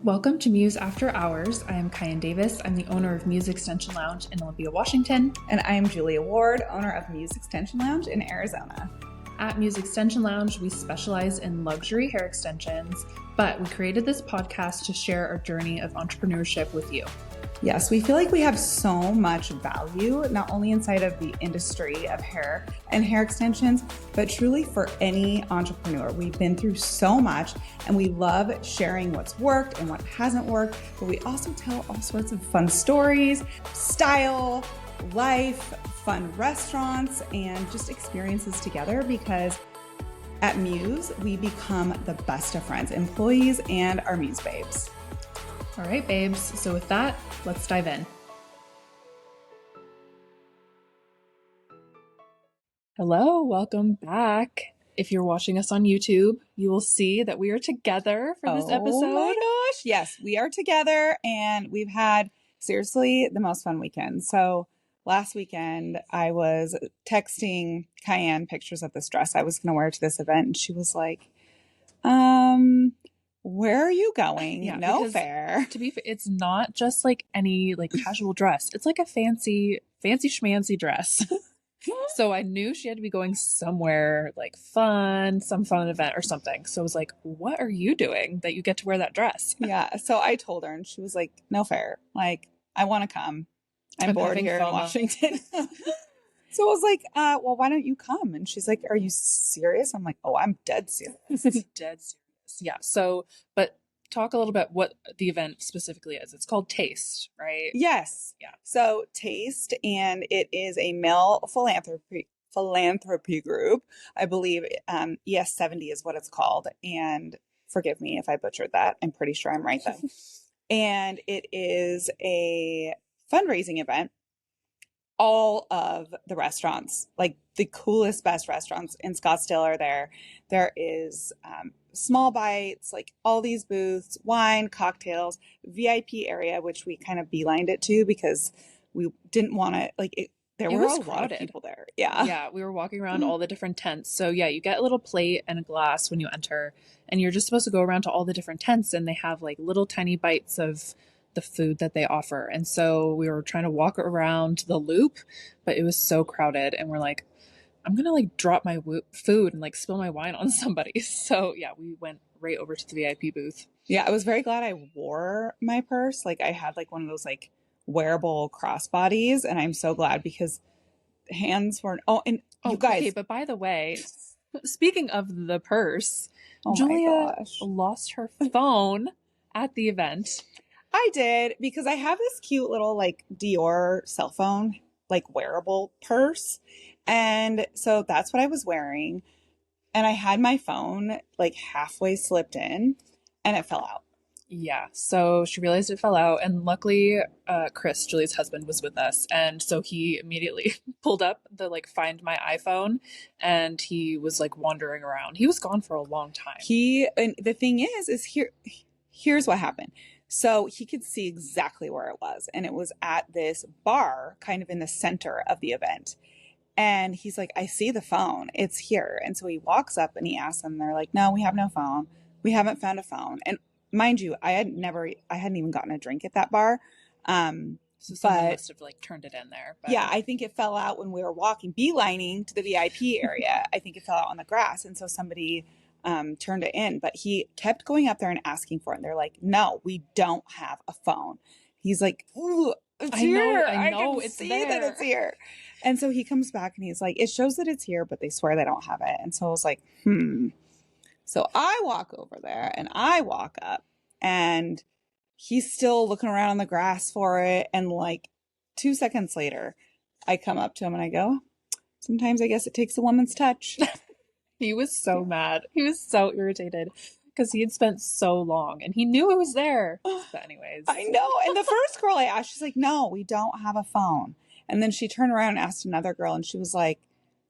Welcome to Muse After Hours. I am Kyan Davis. I'm the owner of Muse Extension Lounge in Olympia, Washington. And I am Julia Ward, owner of Muse Extension Lounge in Arizona. At Muse Extension Lounge, we specialize in luxury hair extensions, but we created this podcast to share our journey of entrepreneurship with you. Yes, we feel like we have so much value, not only inside of the industry of hair and hair extensions, but truly for any entrepreneur. We've been through so much and we love sharing what's worked and what hasn't worked, but we also tell all sorts of fun stories, style, life, fun restaurants, and just experiences together because at Muse, we become the best of friends, employees and our Muse babes. All right, babes. So with that, let's dive in. Hello, welcome back. If you're watching us on YouTube, you will see that we are together for this episode. Oh my gosh. Yes, we are together and we've had seriously the most fun weekend. So last weekend I was texting Kyan pictures of this dress I was going to wear to this event. And she was like, where are you going? Yeah, no fair. To be fair, it's not just like any like casual dress. It's like a fancy schmancy dress. So I knew she had to be going somewhere like fun, some fun event or something. So I was like, what are you doing that you get to wear that dress? Yeah. So I told her and she was like, no fair. Like, I want to come. I'm bored here in Washington. So I was like, well, why don't you come? And she's like, are you serious? I'm like, oh, I'm dead serious. Dead serious. Yeah. So, but talk a little bit what the event specifically is. It's called Taste, right? Yes. Yeah. So Taste, and it is a male philanthropy group. I believe ES70 is what it's called. And forgive me if I butchered that. I'm pretty sure I'm right though. And it is a fundraising event. All of the restaurants, like the coolest, best restaurants in Scottsdale are there. There is small bites, like all these booths, wine, cocktails, VIP area, which we kind of beelined it to because we didn't want to, there were a lot of people there. Yeah. Yeah. We were walking around all the different tents. So yeah, you get a little plate and a glass when you enter, and you're just supposed to go around to all the different tents, and they have like little tiny bites of the food that they offer. And so we were trying to walk around the loop, but it was so crowded, and we're like, I'm gonna like drop my food and like spill my wine on somebody. So yeah, we went right over to the VIP booth. Yeah, I was very glad I wore my purse. Like I had like one of those like wearable crossbodies, and I'm so glad because hands weren't. You guys. Okay, but by the way, speaking of the purse, oh Julia lost her phone at the event. I did, because I have this cute little like Dior cell phone, like wearable purse. And so that's what I was wearing. And I had my phone like halfway slipped in and it fell out. Yeah. So she realized it fell out. And luckily, Chris, Julie's husband, was with us. And so he immediately pulled up the like Find My iPhone, and he was like wandering around. He was gone for a long time. And the thing is here's what happened. So he could see exactly where it was. And it was at this bar kind of in the center of the event. And he's like, I see the phone. It's here. And so he walks up and he asks them. They're like, no, we have no phone. We haven't found a phone. And mind you, I hadn't even gotten a drink at that bar. So someone must have like turned it in there. But yeah, I think it fell out when we were walking, beelining to the VIP area. I think it fell out on the grass. And so somebody turned it in, but he kept going up there and asking for it. And they're like, no, we don't have a phone. He's like, ooh, it's here. I know it's see there. That it's here. And so he comes back and he's like, it shows that it's here, but they swear they don't have it. And so I was like, So I walk over there and I walk up and he's still looking around on the grass for it. And like 2 seconds later, I come up to him and I go, sometimes I guess it takes a woman's touch. He was so mad. He was so irritated because he had spent so long and he knew it was there. But anyways. I know. And the first girl I asked, she's like, no, we don't have a phone. And then she turned around and asked another girl and she was like,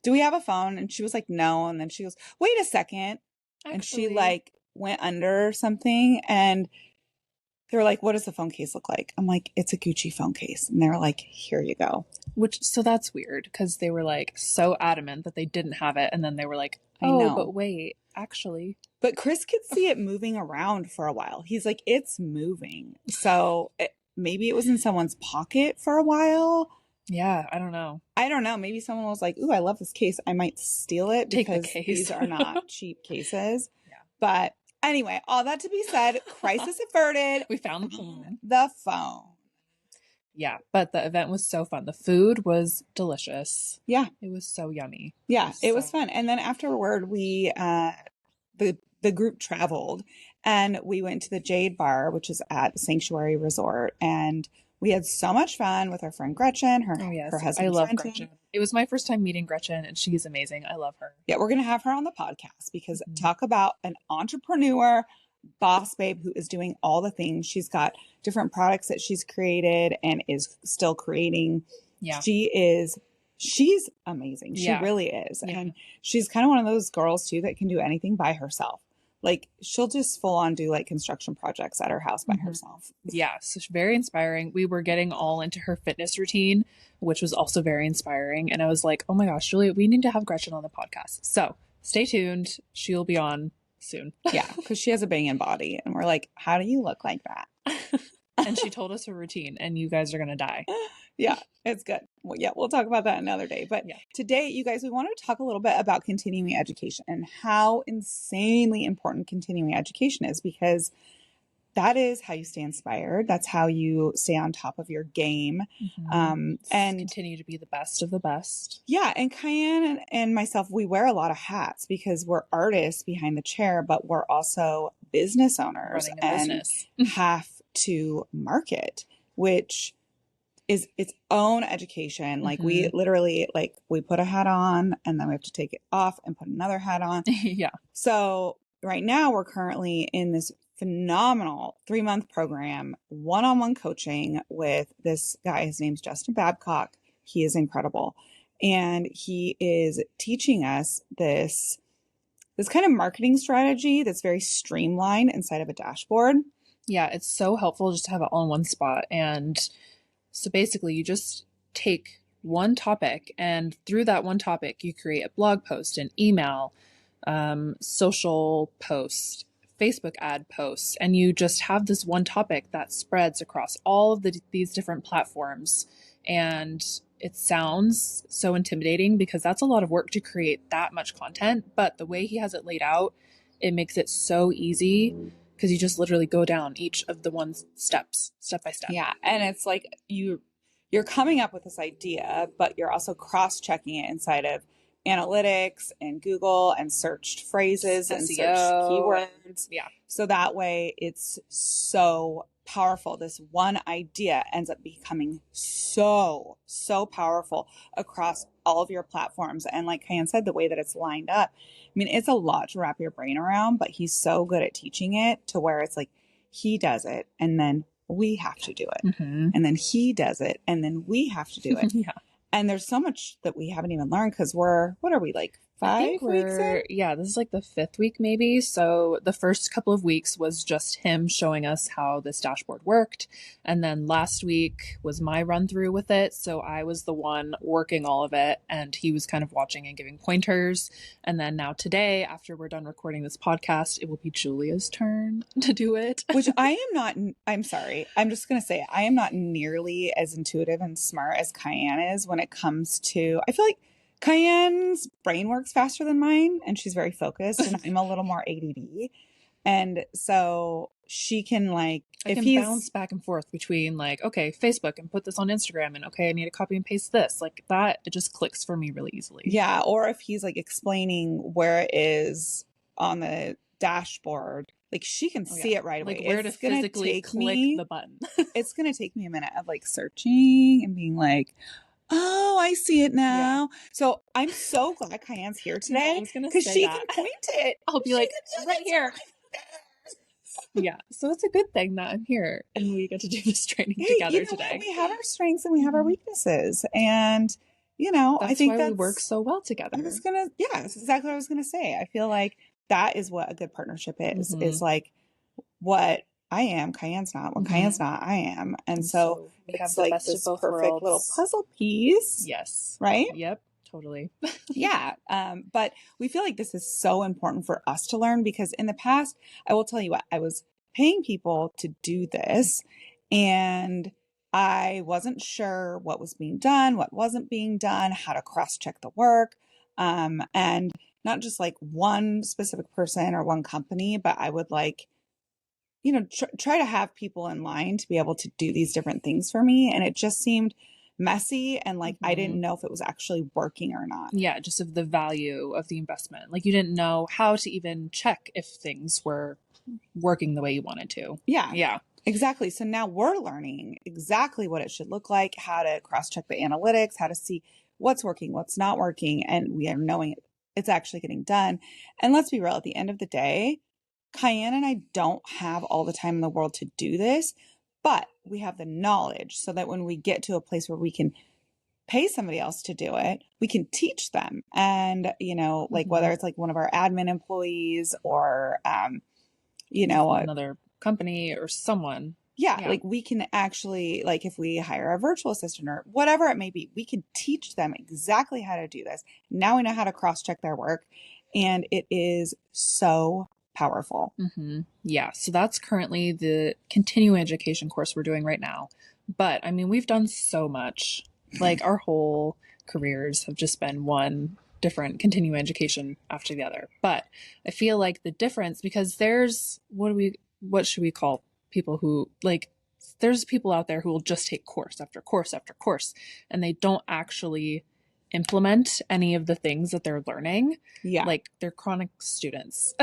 do we have a phone? And she was like, no. And then she goes, wait a second. Actually. And she like went under something and they were like, what does the phone case look like? I'm like, it's a Gucci phone case. And they were like, here you go. So that's weird because they were like so adamant that they didn't have it. And then they were like, I know. But wait, actually, But Chris could see it moving around for a while. He's like, it's moving. So maybe it was in someone's pocket for a while. Yeah, I don't know. I don't know. Maybe someone was like, ooh, I love this case. I might steal it Take the because case. these are not cheap cases. Yeah. But anyway, all that to be said, crisis averted. We found the phone. The phone. Yeah, but the event was so fun. The food was delicious. Yeah. It was so yummy. Yeah, it was fun. And then afterward, we, the group traveled and we went to the Jade Bar, which is at Sanctuary Resort. And we had so much fun with our friend Gretchen, her husband. I love Trenton. Gretchen. It was my first time meeting Gretchen and she's amazing. I love her. Yeah, we're going to have her on the podcast because talk about an entrepreneur, boss babe who is doing all the things. She's got different products that she's created and is still creating. Yeah. She's amazing. She really is. Yeah. And she's kind of one of those girls too that can do anything by herself. Like she'll just full on do like construction projects at her house by herself. Yeah. So very inspiring. We were getting all into her fitness routine, which was also very inspiring. And I was like, oh my gosh, Julia, we need to have Gretchen on the podcast. So stay tuned. She'll be on soon. Yeah. Because she has a banging body. And we're like, how do you look like that? And she told us her routine and you guys are going to die. Yeah, it's good. Well, yeah, we'll talk about that another day. But today, you guys, we want to talk a little bit about continuing education and how insanely important continuing education is, because that is how you stay inspired. That's how you stay on top of your game. And continue to be the best of the best. Yeah. And Cayenne and myself, we wear a lot of hats because we're artists behind the chair, but we're also business owners and have to market, which is its own education. Like we literally, like we put a hat on and then we have to take it off and put another hat on. Yeah. So right now we're currently in this phenomenal 3-month program, one-on-one coaching with this guy. His name's Justin Babcock. He is incredible. And he is teaching us this kind of marketing strategy that's very streamlined inside of a dashboard. Yeah. It's so helpful just to have it all in one spot. And so basically you just take one topic and through that one topic, you create a blog post, an email, social post, Facebook ad posts, and you just have this one topic that spreads across all of these different platforms. And it sounds so intimidating because that's a lot of work to create that much content. But the way he has it laid out, it makes it so easy. Because you just literally go down each of the step by step. Yeah. And it's like you're coming up with this idea, but you're also cross-checking it inside of analytics and Google and searched phrases and searched keywords. Yeah. So that way it's so powerful. This one idea ends up becoming so powerful across all of your platforms. And like Cayenne said, the way that it's lined up, I mean, it's a lot to wrap your brain around, but he's so good at teaching it to where it's like he does it and then we have to do it. And then he does it and then we have to do it. Yeah. And there's so much that we haven't even learned because what are we, like 5 weeks in? Yeah, this is like the 5th week maybe. So the first couple of weeks was just him showing us how this dashboard worked. And then last week was my run through with it. So I was the one working all of it and he was kind of watching and giving pointers. And then now today, after we're done recording this podcast, it will be Julia's turn to do it. Which I'm sorry. I'm just going to say I am not nearly as intuitive and smart as Cayenne is when it comes to, I feel like Cayenne's brain works faster than mine and she's very focused and I'm a little more ADD. And so she can like, I can bounce back and forth between like, okay, Facebook and put this on Instagram and okay, I need to copy and paste this like that. It just clicks for me really easily. Yeah. Or if he's like explaining where it is on the dashboard, like she can see it right away. Like where to physically click the button. It's going to take me a minute of like searching and being like, oh, I see it now. Yeah. So I'm so glad Cayenne's here today because she can point it. I'll be like, right here. Yeah. So it's a good thing that I'm here and we get to do this training together today. We have our strengths and we have our weaknesses. And, I think why we work so well together. That's exactly what I was going to say. I feel like that is what a good partnership is like what I am, Cayenne's not. What Cayenne's not, I am. And so we have the best of both perfect worlds. little puzzle piece. Yes. Right? Yep. Totally. Yeah. But we feel like this is so important for us to learn because in the past, I will tell you what, I was paying people to do this and I wasn't sure what was being done, what wasn't being done, how to cross check the work. And not just like one specific person or one company, but I would like, try to have people in line to be able to do these different things for me. And it just seemed messy and like I didn't know if it was actually working or not. Yeah, just of the value of the investment. Like you didn't know how to even check if things were working the way you wanted to. Yeah. Yeah. Exactly. So now we're learning exactly what it should look like, how to cross check the analytics, how to see what's working, what's not working. And we are knowing it's actually getting done. And let's be real, at the end of the day, Cayenne and I don't have all the time in the world to do this, but we have the knowledge so that when we get to a place where we can pay somebody else to do it, we can teach them. And, like whether it's like one of our admin employees or, another company or someone. Yeah, like we can actually, like if we hire a virtual assistant or whatever it may be, we can teach them exactly how to do this. Now we know how to cross check their work, and it is so powerful. Yeah, so that's currently the continuing education course we're doing right now. But I mean, we've done so much. Like our whole careers have just been one different continuing education after the other. But I feel like the difference, because there's what should we call people who like there's people out there who will just take course after course after course and they don't actually implement any of the things that they're learning. Yeah. Like they're chronic students.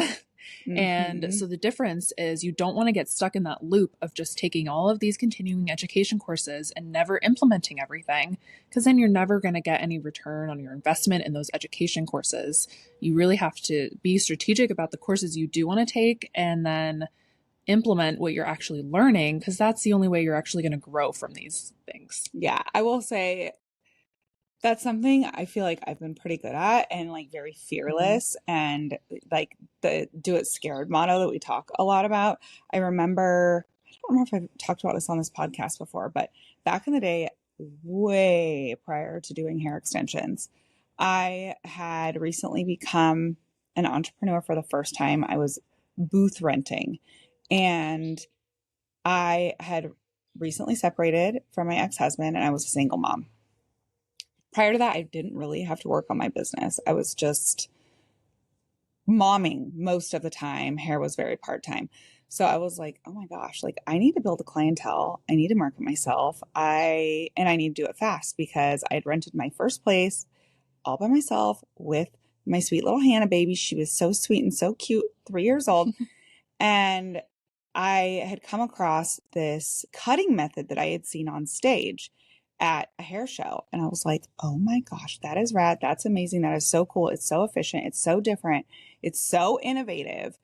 And so the difference is you don't want to get stuck in that loop of just taking all of these continuing education courses and never implementing everything, because then you're never going to get any return on your investment in those education courses. You really have to be strategic about the courses you do want to take and then implement what you're actually learning, because that's the only way you're actually going to grow from these things. Yeah, I will say that's something I feel like I've been pretty good at and like very fearless and like the do it scared motto that we talk a lot about. I don't know if I've talked about this on this podcast before, but back in the day, way prior to doing hair extensions, I had recently become an entrepreneur for the first time. I was booth renting and I had recently separated from my ex-husband and I was a single mom. Prior to that, I didn't really have to work on my business. I was just momming most of the time. Hair was very part-time. So I was like, oh my gosh, like I need to build a clientele. I need to market myself. I need to do it fast because I had rented my first place all by myself with my sweet little Hannah baby. She was so sweet and so cute, 3 years old. And I had come across this cutting method that I had seen on stage at a hair show. And I was like, oh my gosh, that is rad. That's amazing. That is so cool. It's so efficient. It's so different. It's so innovative.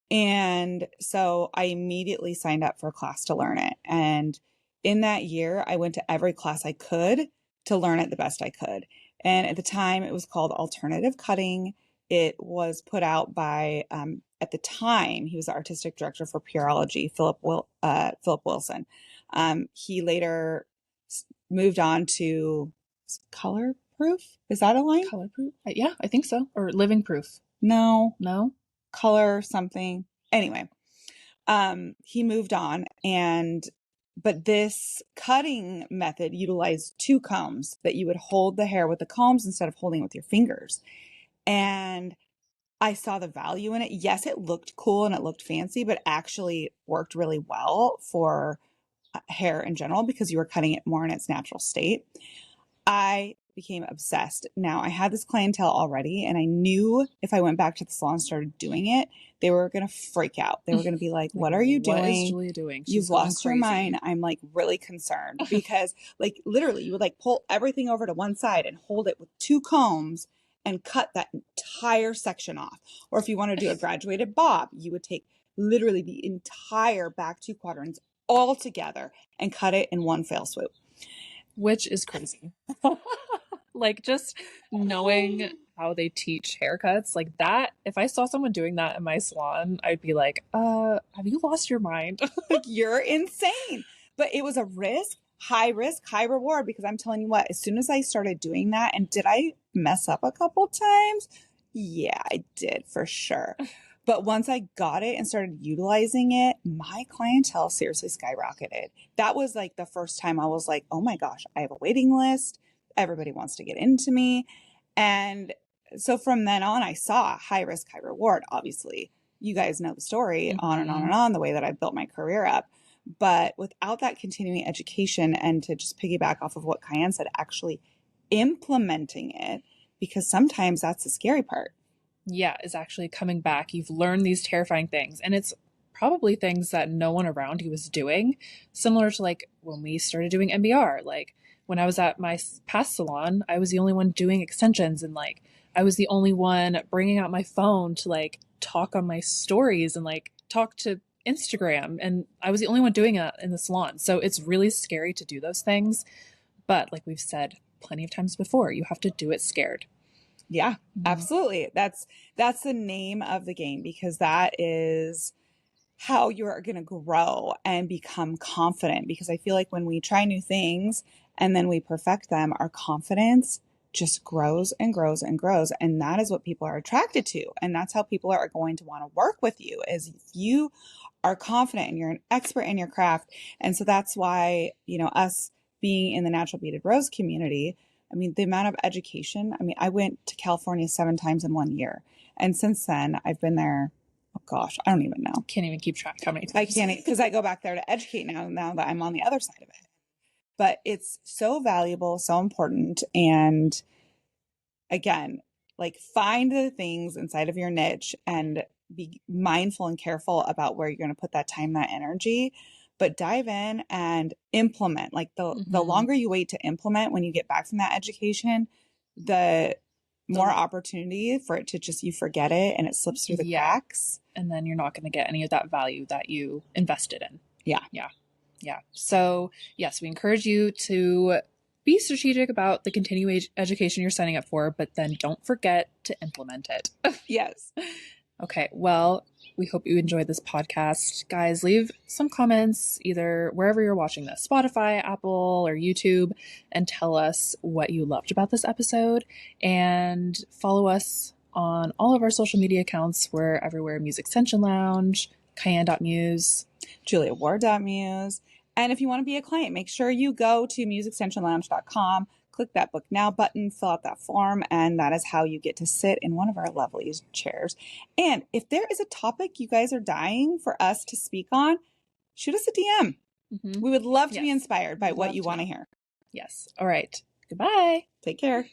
And so I immediately signed up for a class to learn it. And in that year, I went to every class I could to learn it the best I could. And at the time, it was called Alternative Cutting. It was put out by, at the time, he was the artistic director for Pureology, Philip Wilson. He later moved on to Color Proof. Is that a line? Color Proof? Yeah, I think so. Or Living Proof. No. No? Color something. Anyway, he moved on but this cutting method utilized 2 combs that you would hold the hair with the combs instead of holding it with your fingers. And I saw the value in it. Yes, it looked cool and it looked fancy, but actually worked really well for hair in general because you were cutting it more in its natural state. I became obsessed. Now I had this clientele already and I knew if I went back to the salon and started doing it, they were going to freak out. They were going to be like, what are you doing? What is Julia doing? You've lost your mind. I'm like really concerned because like literally you would like pull everything over to one side and hold it with 2 combs and cut that entire section off. Or if you want to do a graduated bob, you would take literally the entire back 2 quadrants all together and cut it in one fell swoop. Which is crazy. Like just knowing how they teach haircuts like that. If I saw someone doing that in my salon, I'd be like, have you lost your mind? Like you're insane. But it was a risk, high risk, high reward, because I'm telling you what, as soon as I started doing that, and did I mess up a couple times? Yeah, I did for sure. But once I got it and started utilizing it, my clientele seriously skyrocketed. That was like the first time I was like, oh my gosh, I have a waiting list. Everybody wants to get into me. And so from then on, I saw high risk, high reward. Obviously, you guys know the story, on and on and on, the way that I built my career up. But without that continuing education, and to just piggyback off of what Cayenne said, actually implementing it, because sometimes that's the scary part. Yeah, is actually coming back. You've learned these terrifying things, and it's probably things that no one around you was doing, similar to like when we started doing MBR. Like when I was at my past salon, I was the only one doing extensions, and like I was the only one bringing out my phone to like talk on my stories and like talk to Instagram, and I was the only one doing it in the salon. So it's really scary to do those things, but like we've said plenty of times before, you have to do it scared. Yeah, absolutely. That's the name of the game, because that is how you're going to grow and become confident. Because I feel like when we try new things and then we perfect them, our confidence just grows and grows and grows. And that is what people are attracted to. And that's how people are going to want to work with you, is if you are confident and you're an expert in your craft. And so that's why, us being in the natural beaded rose community, I mean, the amount of education, I mean, I went to California 7 times in 1 year. And since then, I've been there, oh gosh, I don't even know. Can't even keep track how many times. I can't, because I go back there to educate now that I'm on the other side of it. But it's so valuable, so important. And again, like, find the things inside of your niche and be mindful and careful about where you're going to put that time, that energy. But dive in and implement. Like the longer you wait to implement, when you get back from that education, the more opportunity for it to just, you forget it and it slips through the cracks. And then you're not going to get any of that value that you invested in. Yeah. So yes, we encourage you to be strategic about the continuing education you're signing up for, but then don't forget to implement it. Yes. Okay, well, we hope you enjoyed this podcast. Guys, leave some comments either wherever you're watching this, Spotify, Apple, or YouTube, and tell us what you loved about this episode. And follow us on all of our social media accounts. We're everywhere: Muse Extension Lounge, Cayenne.muse, JuliaWard.muse. And if you want to be a client, make sure you go to museextensionlounge.com, click that book now button, fill out that form, and that is how you get to sit in one of our lovely chairs. And if there is a topic you guys are dying for us to speak on, shoot us a DM. We would love to be inspired by what you want to hear. Yes. All right. Goodbye. Take care.